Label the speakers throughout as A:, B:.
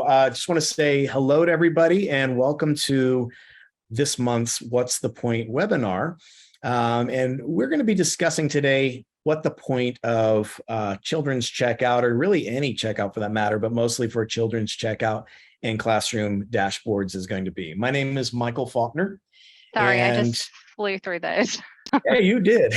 A: just want to say hello to everybody and welcome to this month's What's the Point webinar. And we're going to be discussing today what the point of children's checkout, or really any checkout for that matter, but mostly for children's checkout and classroom dashboards is going to be. My name is Michael Faulkner.
B: Sorry, I just flew through those.
A: Hey, you did.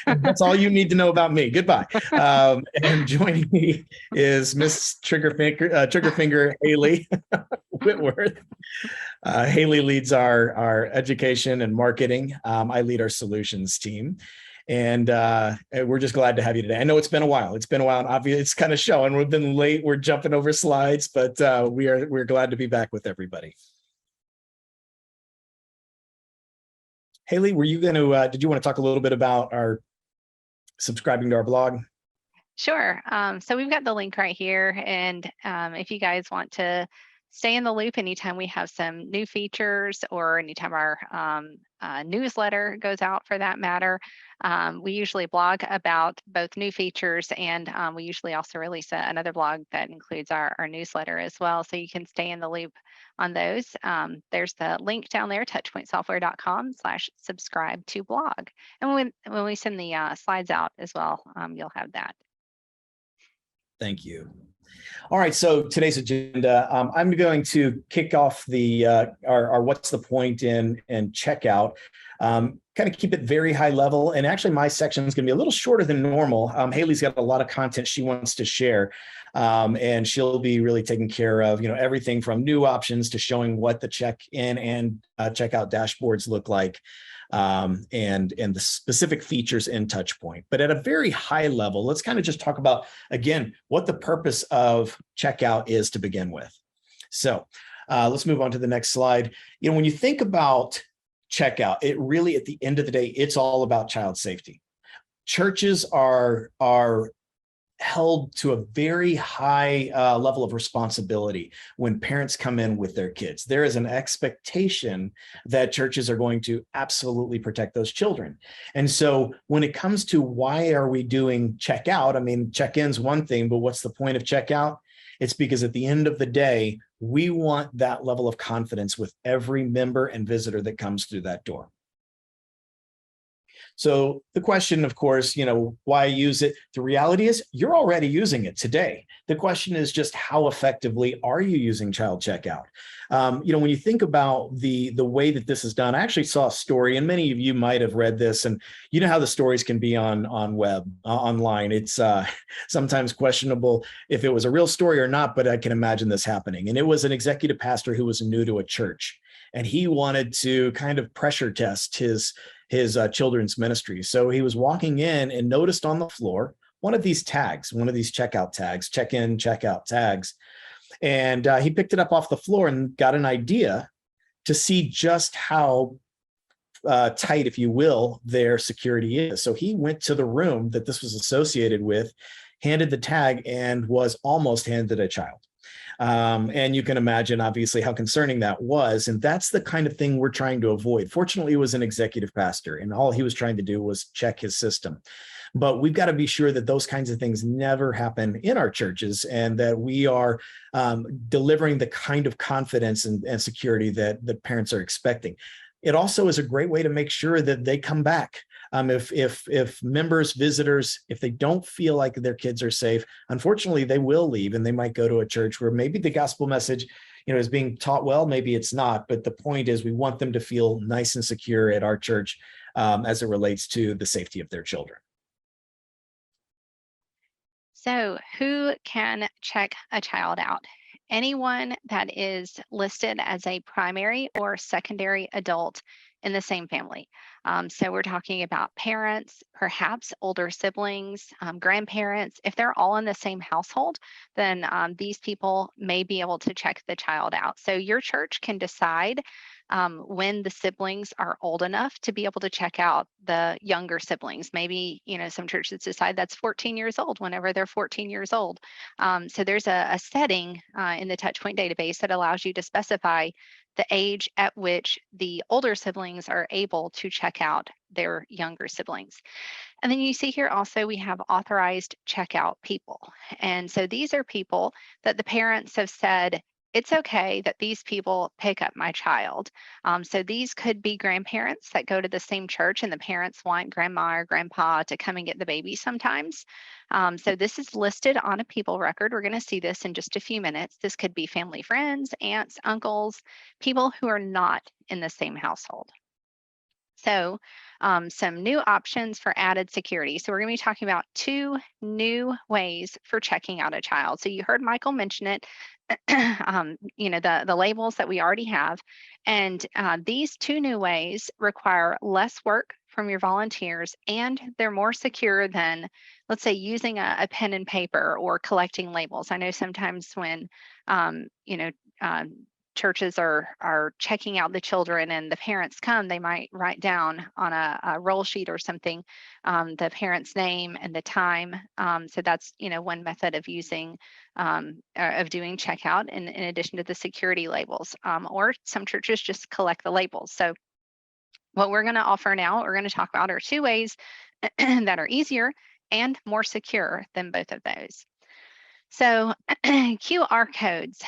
A: That's all you need to know about me. Goodbye. And joining me is Miss Triggerfinger Haley Whitworth. Haley leads our education and marketing. I lead our solutions team. And we're just glad to have you today. I know it's been a while. It's been a while, and obviously it's kind of showing. We've been late. We're jumping over slides, but we're glad to be back with everybody. Haley, were you going to, did you want to talk a little bit about our subscribing to our blog?
B: Sure. So we've got the link right here. And if you guys want to stay in the loop anytime we have some new features or anytime our newsletter goes out for that matter, we usually blog about both new features, and we usually also release another blog that includes our newsletter as well. So you can stay in the loop on those. There's the link down there, touchpointsoftware.com/subscribe to blog. And when we send the slides out as well, you'll have that.
A: Thank you. All right, so today's agenda, I'm going to kick off the our what's the point in checkout, kind of keep it very high level. And actually my section is going to be a little shorter than normal. Haley's got a lot of content she wants to share, and she'll be really taking care of, everything from new options to showing what the check-in and checkout dashboards look like. And the specific features in Touchpoint. But at a very high level, let's kind of just talk about, again, what the purpose of checkout is to begin with. So let's move on to the next slide. When you think about checkout, it really, at the end of the day, it's all about child safety. Churches are held to a very high level of responsibility when parents come in with their kids. There is an expectation that churches are going to absolutely protect those children. And so when it comes to why are we doing checkout, I mean, check-in's one thing, but what's the point of checkout? It's because at the end of the day, we want that level of confidence with every member and visitor that comes through that door. So the question, of course, why use it? The reality is you're already using it today. The question is just how effectively are you using child checkout? When you think about the way that this is done, I actually saw a story, and many of you might have read this, and you know how the stories can be online. It's sometimes questionable if it was a real story or not, but I can imagine this happening. And it was an executive pastor who was new to a church, and he wanted to kind of pressure test his children's ministry. So he was walking in and noticed on the floor one of these tags, one of these checkout tags, check-in, checkout tags. And he picked it up off the floor and got an idea to see just how tight, if you will, their security is. So he went to the room that this was associated with, handed the tag, and was almost handed a child. And you can imagine, obviously, how concerning that was. And that's the kind of thing we're trying to avoid. Fortunately, he was an executive pastor, and all he was trying to do was check his system. But we've got to be sure that those kinds of things never happen in our churches, and that we are delivering the kind of confidence and security that parents are expecting. It also is a great way to make sure that they come back. If members, visitors, if they don't feel like their kids are safe, unfortunately, they will leave, and they might go to a church where maybe the gospel message, is being taught well, maybe it's not. But the point is, we want them to feel nice and secure at our church as it relates to the safety of their children.
B: So who can check a child out? Anyone that is listed as a primary or secondary adult in the same family. So we're talking about parents, perhaps older siblings, grandparents. If they're all in the same household, then these people may be able to check the child out. So your church can decide when the siblings are old enough to be able to check out the younger siblings. Maybe, some churches decide that's 14 years old whenever they're 14 years old. So there's a setting in the Touchpoint database that allows you to specify the age at which the older siblings are able to check out their younger siblings. And then you see here also we have authorized checkout people. And so these are people that the parents have said, it's okay that these people pick up my child. So these could be grandparents that go to the same church and the parents want grandma or grandpa to come and get the baby sometimes. So this is listed on a people record. We're going to see this in just a few minutes. This could be family friends, aunts, uncles, people who are not in the same household. So some new options for added security. So we're going to be talking about two new ways for checking out a child. So you heard Michael mention it, the labels that we already have. And these two new ways require less work from your volunteers, and they're more secure than, let's say, using a pen and paper or collecting labels. I know sometimes when, um, you know, um, churches are checking out the children and the parents come, they might write down on a roll sheet or something the parent's name and the time. So that's one method of using of doing checkout in addition to the security labels. Or some churches just collect the labels. So what we're going to offer now, we're going to talk about are two ways that are easier and more secure than both of those. So QR codes,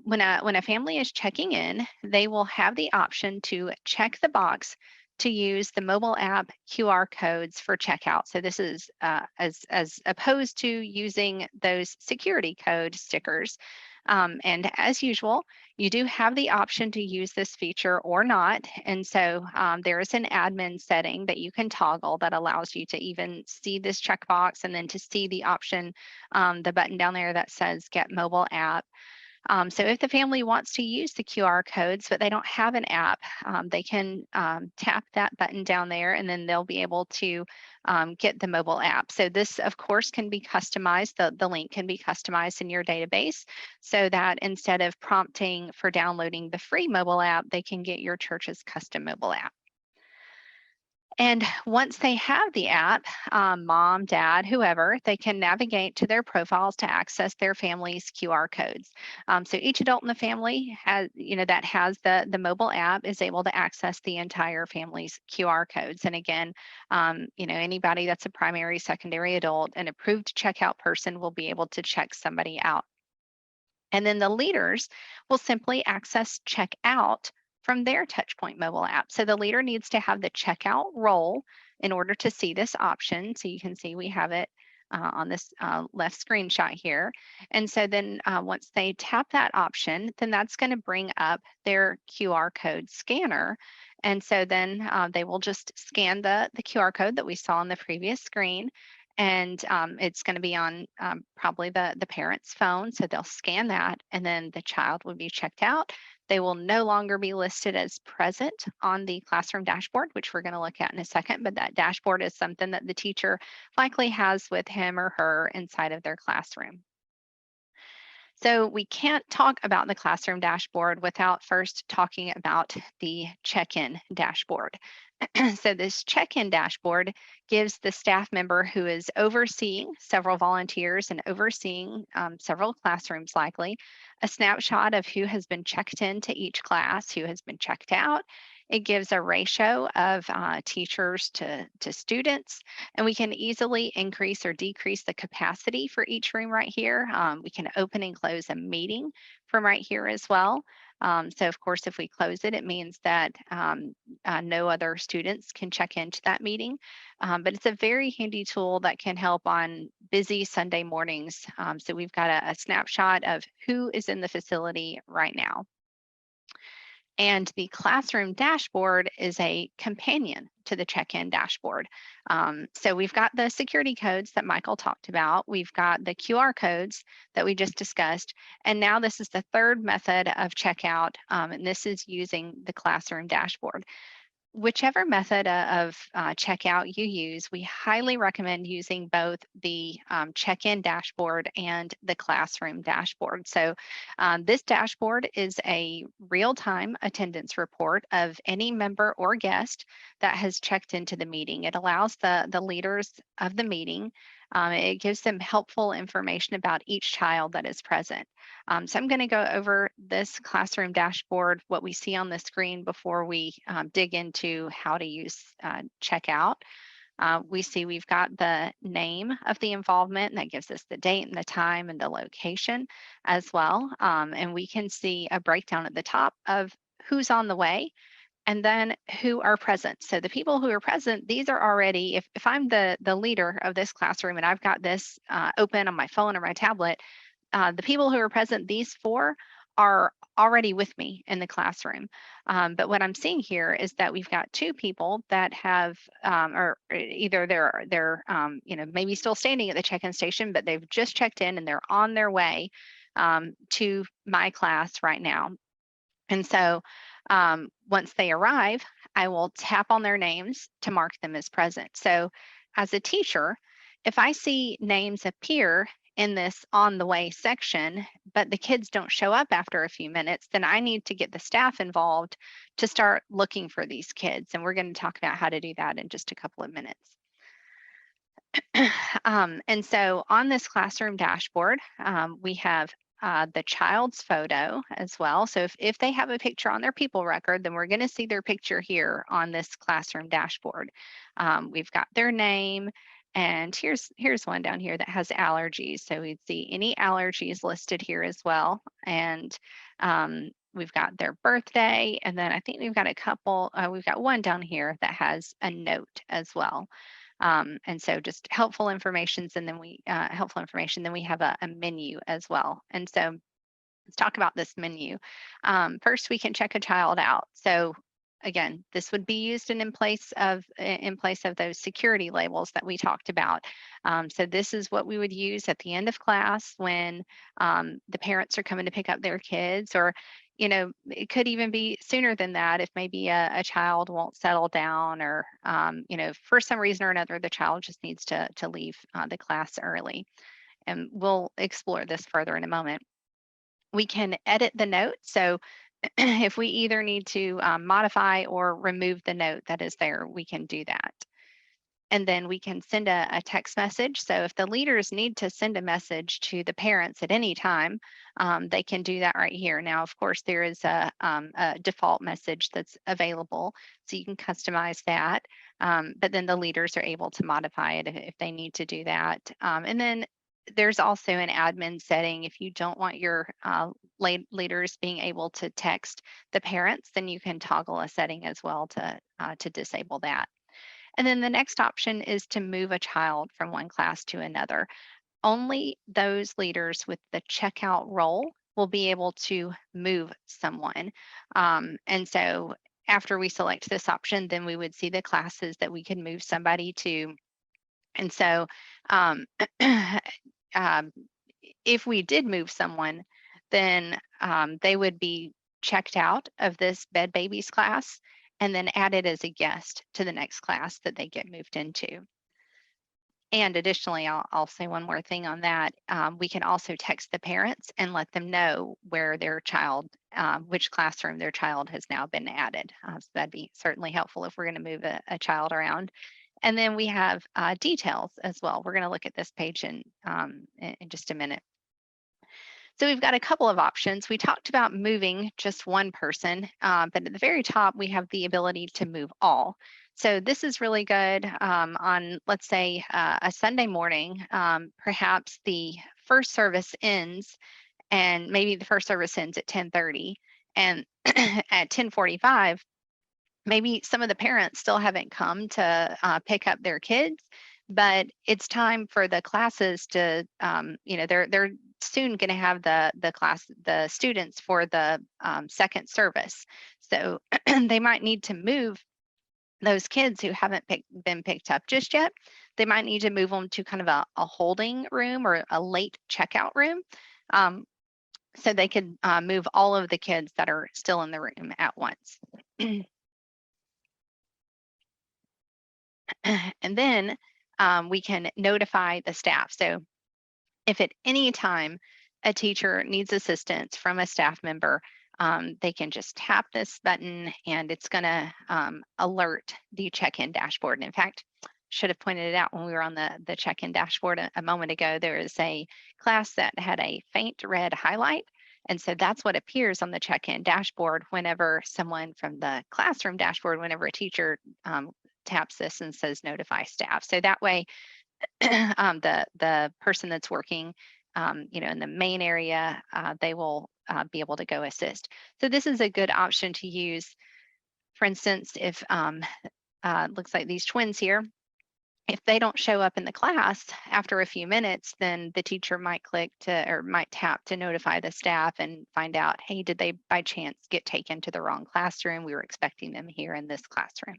B: when a family is checking in, they will have the option to check the box to use the mobile app QR codes for checkout. So this is as opposed to using those security code stickers. And as usual, you do have the option to use this feature or not. And so there is an admin setting that you can toggle that allows you to even see this checkbox and then to see the option, the button down there that says Get Mobile App. So if the family wants to use the QR codes, but they don't have an app, they can tap that button down there and then they'll be able to get the mobile app. So this, of course, can be customized. The link can be customized in your database so that instead of prompting for downloading the free mobile app, they can get your church's custom mobile app. And once they have the app, mom, dad, whoever, they can navigate to their profiles to access their family's QR codes. So each adult in the family has, that has the mobile app is able to access the entire family's QR codes. And again, anybody that's a primary, secondary adult, an approved checkout person will be able to check somebody out. And then the leaders will simply access checkout from their Touchpoint mobile app. So the leader needs to have the checkout role in order to see this option. So you can see we have it on this left screenshot here. And so then once they tap that option, then that's going to bring up their QR code scanner. And so then they will just scan the QR code that we saw on the previous screen. And it's going to be on probably the parent's phone. So they'll scan that and then the child will be checked out. They will no longer be listed as present on the classroom dashboard, which we're going to look at in a second. But that dashboard is something that the teacher likely has with him or her inside of their classroom. So we can't talk about the classroom dashboard without first talking about the check-in dashboard. So this check-in dashboard gives the staff member who is overseeing several volunteers and overseeing several classrooms likely a snapshot of who has been checked into each class, who has been checked out. It gives a ratio of teachers to students, and we can easily increase or decrease the capacity for each room right here. We can open and close a meeting from right here as well. So of course, if we close it, it means that no other students can check into that meeting. But it's a very handy tool that can help on busy Sunday mornings. So we've got a snapshot of who is in the facility right now. And the classroom dashboard is a companion to the check-in dashboard. So we've got the security codes that Michael talked about. We've got the QR codes that we just discussed. And now this is the third method of checkout, and this is using the classroom dashboard. Whichever method of checkout you use, we highly recommend using both the check-in dashboard and the classroom dashboard. So this dashboard is a real-time attendance report of any member or guest that has checked into the meeting. It allows the leaders of the meeting It gives them helpful information about each child that is present. So I'm going to go over this classroom dashboard, what we see on the screen before we dig into how to use checkout. We see we've got the name of the involvement, and that gives us the date and the time and the location as well. And we can see a breakdown at the top of who's on the way and then who are present. So the people who are present, these are already, if I'm the leader of this classroom and I've got this open on my phone or my tablet, the people who are present, these 4, are already with me in the classroom. But what I'm seeing here is that we've got 2 people that have, or either they're maybe still standing at the check-in station, but they've just checked in and they're on their way to my class right now. And so once they arrive, I will tap on their names to mark them as present. So as a teacher, if I see names appear in this on the way section, but the kids don't show up after a few minutes, then I need to get the staff involved to start looking for these kids. And we're going to talk about how to do that in just a couple of minutes. And so on this classroom dashboard, we have the child's photo as well. So if they have a picture on their people record, then we're going to see their picture here on this classroom dashboard. We've got their name, and here's one down here that has allergies. So we'd see any allergies listed here as well. And we've got their birthday, and then I think we've got a couple, we've got one down here that has a note as well. And so just helpful information, and then we have a menu as well. And so let's talk about this menu. First, we can check a child out. So again, this would be used in place of those security labels that we talked about. So this is what we would use at the end of class when the parents are coming to pick up their kids, or it could even be sooner than that if maybe a child won't settle down, or for some reason or another, the child just needs to leave the class early. And we'll explore this further in a moment. We can edit the note. So if we either need to modify or remove the note that is there, we can do that. And then we can send a text message. So if the leaders need to send a message to the parents at any time, they can do that right here. Now, of course, there is a default message that's available, so you can customize that. But then the leaders are able to modify it if they need to do that. And then there's also an admin setting. If you don't want your leaders being able to text the parents, then you can toggle a setting as well to disable that. And then the next option is to move a child from one class to another. Only those leaders with the checkout role will be able to move someone. And so after we select this option, then we would see the classes that we could move somebody to. And so if we did move someone, then they would be checked out of this Bed Babies class and then added as a guest to the next class that they get moved into. And additionally, I'll say one more thing on that. We can also text the parents and let them know where their child, which classroom their child has now been added. So that'd be certainly helpful if we're going to move a child around. And then we have details as well. We're going to look at this page in just a minute. So we've got a couple of options. We talked about moving just one person, but at the very top, we have the ability to move all. So this is really good on, let's say, a Sunday morning. Perhaps the first service ends, and maybe the first service ends at 10:30, and at 10:45, maybe some of the parents still haven't come to pick up their kids, but it's time for the classes to, they're soon going to have the students for the second service. So they might need to move those kids who haven't been picked up just yet. They might need to move them to kind of a holding room or a late checkout room. So they could move all of the kids that are still in the room at once. And then we can notify the staff. So if at any time a teacher needs assistance from a staff member, they can just tap this button and it's going to alert the check-in dashboard. And in fact, should have pointed it out when we were on the check-in dashboard a moment ago. There is a class that had a faint red highlight. And so that's what appears on the check-in dashboard whenever someone from the classroom dashboard, whenever a teacher taps this and says notify staff. So that way, the person that's working, in the main area, they will be able to go assist. So this is a good option to use. For instance, if looks like these twins here, if they don't show up in the class after a few minutes, then the teacher might might tap to notify the staff and find out, hey, did they by chance get taken to the wrong classroom? We were expecting them here in this classroom.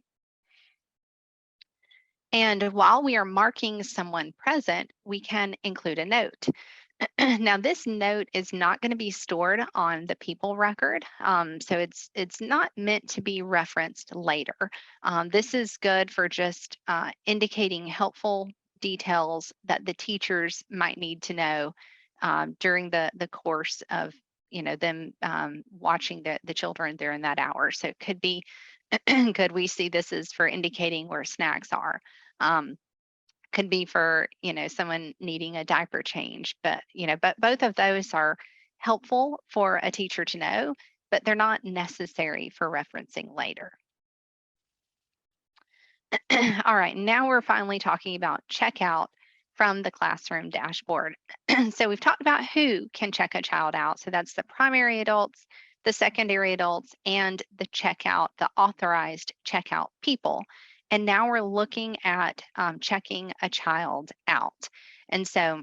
B: And while we are marking someone present, we can include a note. Now, this note is not going to be stored on the people record, so it's not meant to be referenced later. This is good for just indicating helpful details that the teachers might need to know during the course of them watching the children during that hour. So it could be good. We see this is for indicating where snacks are. Could be for someone needing a diaper change, but both of those are helpful for a teacher to know, but they're not necessary for referencing later. All right, now we're finally talking about checkout from the classroom dashboard. So we've talked about who can check a child out. So that's the primary adults, the secondary adults, and the authorized checkout people. And now we're looking at checking a child out. And so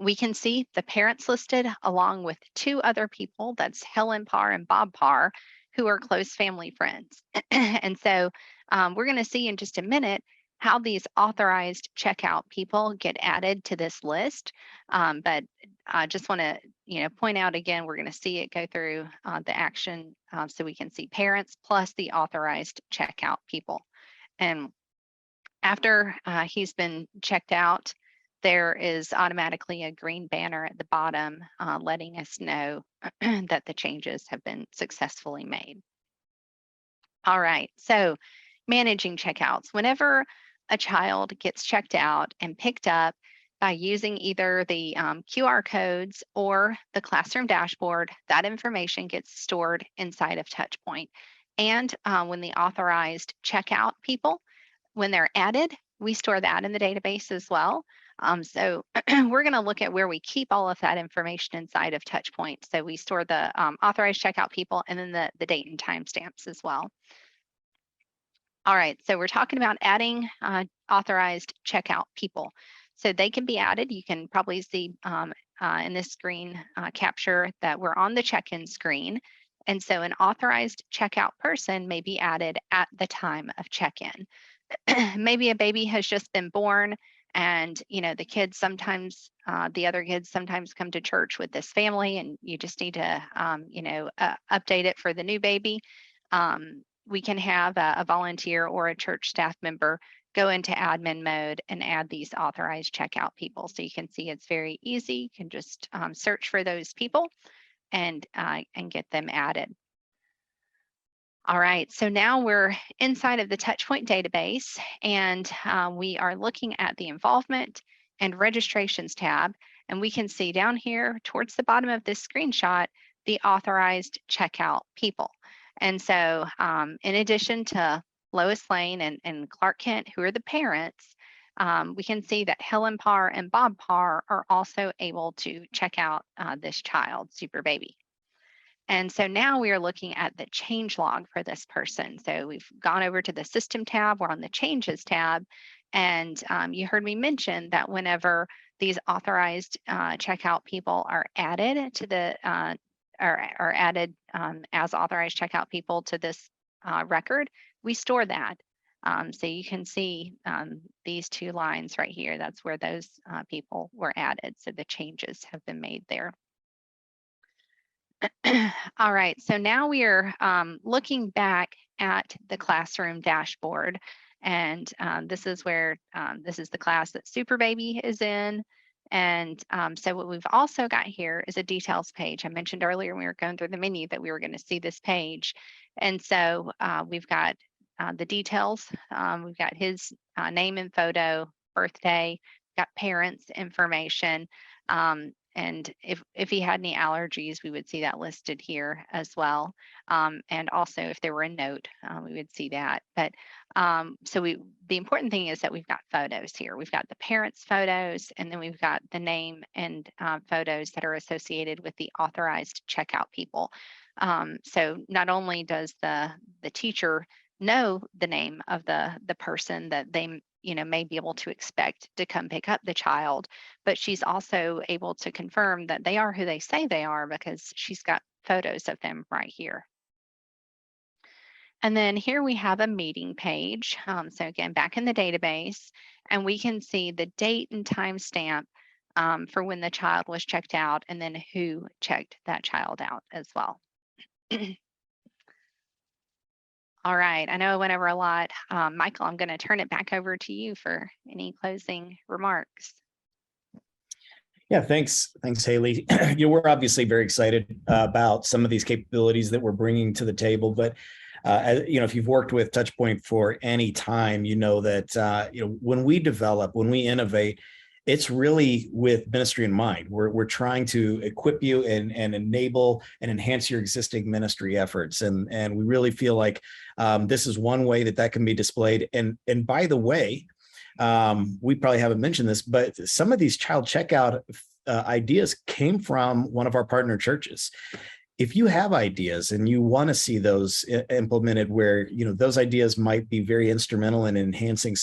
B: we can see the parents listed along with two other people, that's Helen Parr and Bob Parr, who are close family friends. And so we're going to see in just a minute how these authorized checkout people get added to this list. But I just want to point out again, we're going to see it go through the action so we can see parents plus the authorized checkout people. And after he's been checked out, there is automatically a green banner at the bottom letting us know that the changes have been successfully made. All right, so managing checkouts. Whenever a child gets checked out and picked up by using either the QR codes or the classroom dashboard, that information gets stored inside of Touchpoint. And when the authorized checkout people, when they're added, we store that in the database as well. So we're going to look at where we keep all of that information inside of Touchpoint. So we store the authorized checkout people and then the date and timestamps as well. All right, so we're talking about adding authorized checkout people. So they can be added. You can probably see in this screen capture that we're on the check-in screen. And so an authorized checkout person may be added at the time of check-in. Maybe a baby has just been born and the kids sometimes the other kids sometimes come to church with this family and you just need to update it for the new baby. We can have a volunteer or a church staff member go into admin mode and add these authorized checkout people. So you can see it's very easy. You can just search for those people and get them added. All right, so now we're inside of the Touchpoint database and we are looking at the involvement and registrations tab. And we can see down here towards the bottom of this screenshot, the authorized checkout people. And so in addition to Lois Lane and Clark Kent, who are the parents, we can see that Helen Parr and Bob Parr are also able to check out this child, Super Baby. And so now we are looking at the change log for this person. So we've gone over to the system tab, we're on the changes tab. And you heard me mention that whenever these authorized checkout people are added to the, are added as authorized checkout people to this record, we store that. So you can see these two lines right here. That's where those people were added. So the changes have been made there. All right, so now we are looking back at the classroom dashboard. And this is where, this is the class that Super Baby is in. And so what we've also got here is a details page. I mentioned earlier when we were going through the menu that we were going to see this page. And so we've got the details. We've got his name and photo, birthday, got parents' information. And if he had any allergies, we would see that listed here as well. And also if there were a note, we would see that. But the important thing is that we've got photos here. We've got the parents' photos, and then we've got the name and photos that are associated with the authorized checkout people. So not only does the teacher know the name of the person that they may be able to expect to come pick up the child, but she's also able to confirm that they are who they say they are because she's got photos of them right here. And then here we have a meeting page. So again, back in the database, and we can see the date and time stamp for when the child was checked out, and then who checked that child out as well. All right, I know I went over a lot. Michael, I'm going to turn it back over to you for any closing remarks.
A: Yeah, thanks, Haley. We're obviously very excited about some of these capabilities that we're bringing to the table, but if you've worked with Touchpoint for any time, you know that when we develop, when we innovate, it's really with ministry in mind. We're trying to equip you and enable and enhance your existing ministry efforts, and we really feel like this is one way that can be displayed. And by the way, we probably haven't mentioned this, but some of these child checkout ideas came from one of our partner churches. If you have ideas and you want to see those implemented where, those ideas might be very instrumental in enhancing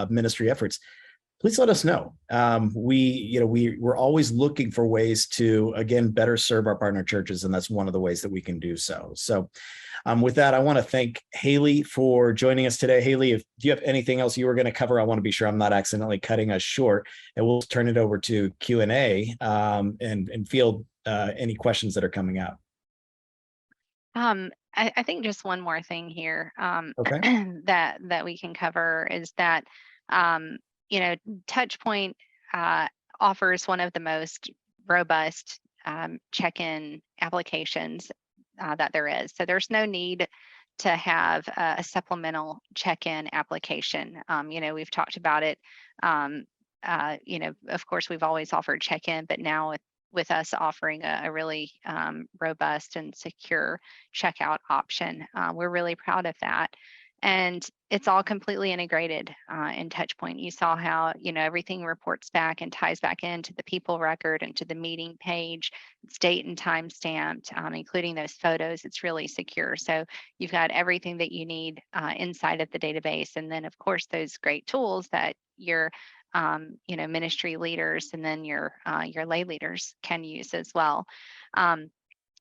A: ministry efforts, please let us know. We're always looking for ways to, again, better serve our partner churches, and that's one of the ways that we can do so. So with that, I want to thank Haley for joining us today. Haley, do you have anything else you were going to cover? I want to be sure I'm not accidentally cutting us short, and we'll turn it over to Q&A and field any questions that are coming out.
B: I think just one more thing here
A: Okay.
B: that we can cover is that Touchpoint offers one of the most robust check-in applications that there is. So there's no need to have a supplemental check-in application. We've talked about it. Of course, we've always offered check-in, but now with us offering a really robust and secure checkout option, we're really proud of that. And it's all completely integrated in Touchpoint. You saw how, everything reports back and ties back into the people record and to the meeting page. It's date and time stamped, including those photos. It's really secure. So you've got everything that you need inside of the database. And then, of course, those great tools that your ministry leaders and then your lay leaders can use as well.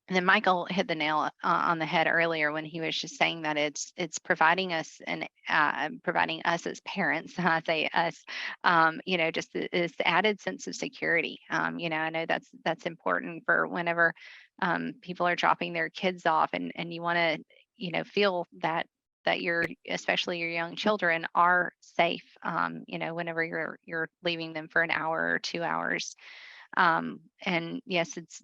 B: And then Michael hit the nail on the head earlier when he was just saying that it's providing us and providing us as parents, I say us, just this added sense of security. I know that's important for whenever people are dropping their kids off, and you want to feel that especially your young children are safe. Whenever you're leaving them for an hour or 2 hours. And yes, it's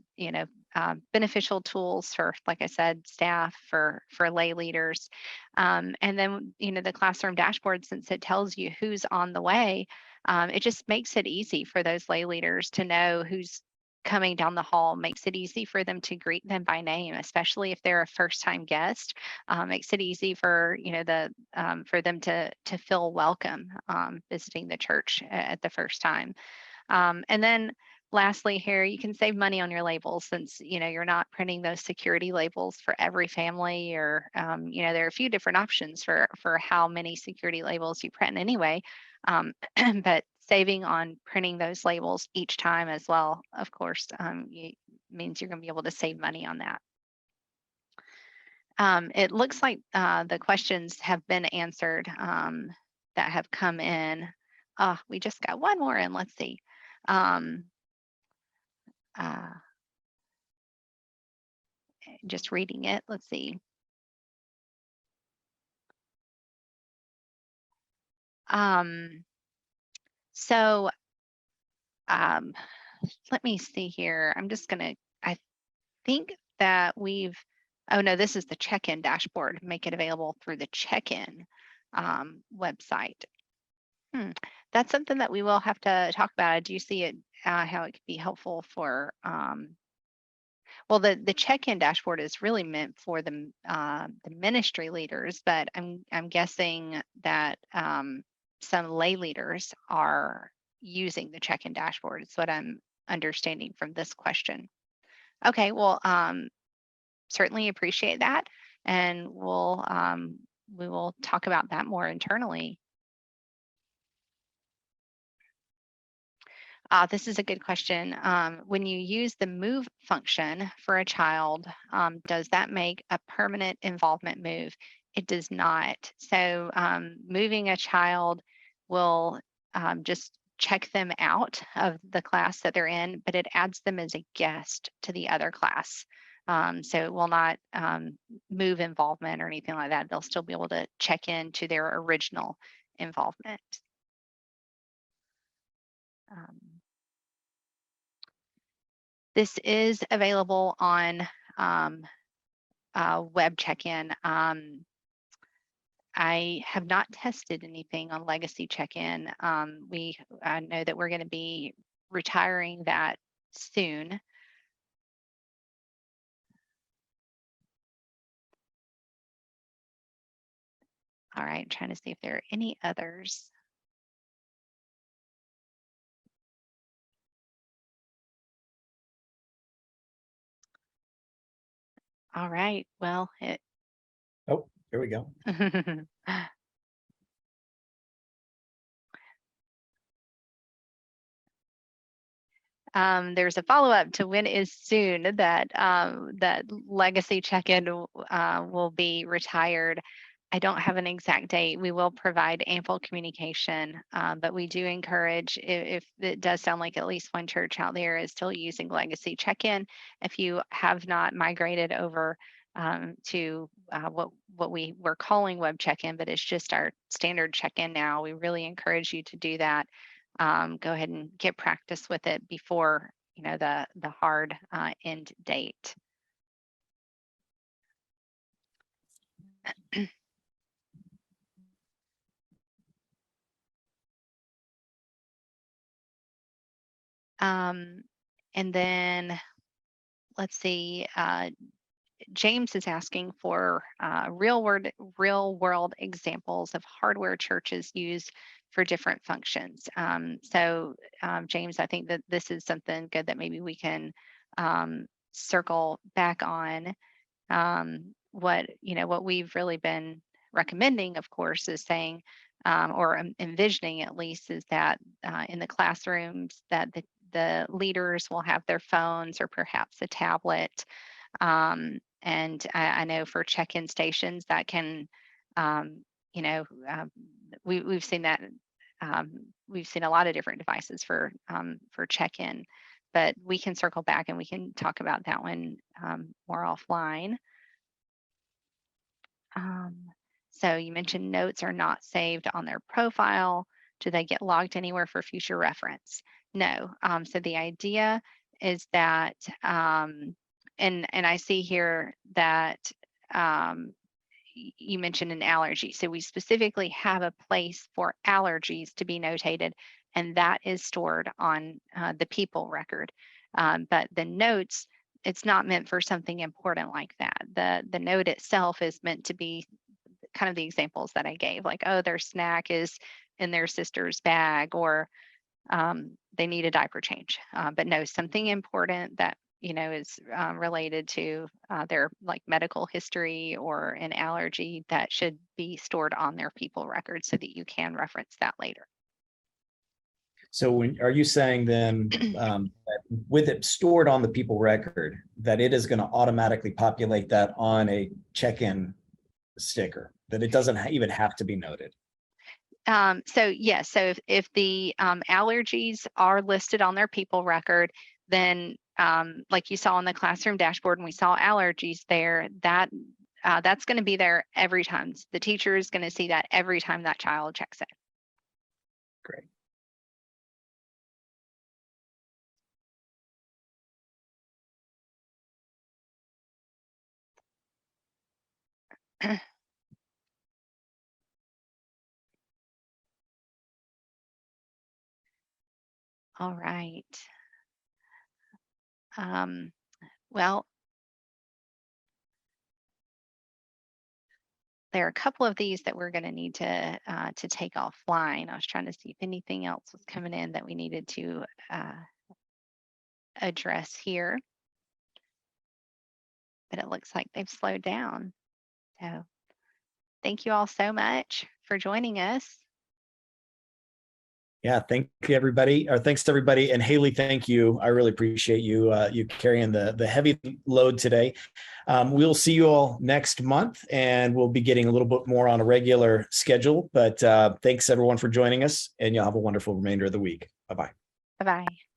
B: beneficial tools for, like I said, staff, for lay leaders, and then the classroom dashboard, since it tells you who's on the way, it just makes it easy for those lay leaders to know who's coming down the hall. Makes it easy for them to greet them by name, especially if they're a first-time guest. Makes it easy for for them to feel welcome visiting the church at the first time. And then lastly here, you can save money on your labels, since you're not printing those security labels for every family, or there are a few different options for how many security labels you print anyway, but saving on printing those labels each time as well, of course, means you're going to be able to save money on that. It looks like the questions have been answered that have come in. We just got one more in. Let's see. Just reading it. Let's see. So let me see here. I think that we've Oh no, this is the CheckIn dashboard. Make it available through the CheckIn website. That's something that we will have to talk about. Do you see it, how it could be helpful for, well, the check-in dashboard is really meant for the ministry leaders, but I'm guessing that some lay leaders are using the check-in dashboard. It's what I'm understanding from this question. Okay, well, certainly appreciate that, and we will talk about that more internally. This is a good question. When you use the move function for a child, does that make a permanent involvement move? It does not. So moving a child will just check them out of the class that they're in, but it adds them as a guest to the other class. So it will not move involvement or anything like that. They'll still be able to check in to their original involvement. This is available on web check-in. I have not tested anything on legacy check-in. I know that we're going to be retiring that soon. All right, I'm trying to see if there are any others. All right, well,
A: Oh, here we go.
B: There's a follow-up to when is soon that that legacy check-in will be retired. I don't have an exact date. We will provide ample communication, but we do encourage, if it does sound like at least one church out there is still using legacy check-in, if you have not migrated over to what we were calling web check-in, but it's just our standard check-in now, we really encourage you to do that. Go ahead and get practice with it before the hard end date. And then let's see, James is asking for real world examples of hardware churches use for different functions. James, I think that this is something good that maybe we can circle back on. What we've really been recommending, of course, is saying, or envisioning at least, is that in the classrooms that the leaders will have their phones or perhaps a tablet. And I know for check-in stations that can, we've seen that. We've seen a lot of different devices for check-in, but we can circle back and we can talk about that one more offline. So you mentioned notes are not saved on their profile. Do they get logged anywhere for future reference? No. So the idea is that, and I see here that you mentioned an allergy. So we specifically have a place for allergies to be notated, and that is stored on the people record. But the notes, it's not meant for something important like that. The note itself is meant to be kind of the examples that I gave, like, oh, their snack is in their sister's bag, or they need a diaper change. But no, something important that is related to their like medical history or an allergy, that should be stored on their people record so that you can reference that later.
A: So are you saying then that with it stored on the people record, that it is going to automatically populate that on a check-in sticker, that it doesn't even have to be noted?
B: So yes, so if the allergies are listed on their people record, then like you saw on the classroom dashboard, and we saw allergies there, that's going to be there every time. The teacher is going to see that every time that child checks in.
A: Great.
B: All right. Well, there are a couple of these that we're going to need to take offline. I was trying to see if anything else was coming in that we needed to address here, but it looks like they've slowed down. So thank you all so much for joining us.
A: Yeah, thank you, everybody, or thanks to everybody. And Haley, thank you. I really appreciate you you carrying the heavy load today. We'll see you all next month, and we'll be getting a little bit more on a regular schedule. But thanks everyone for joining us, and you'll have a wonderful remainder of the week. Bye-bye.
B: Bye-bye.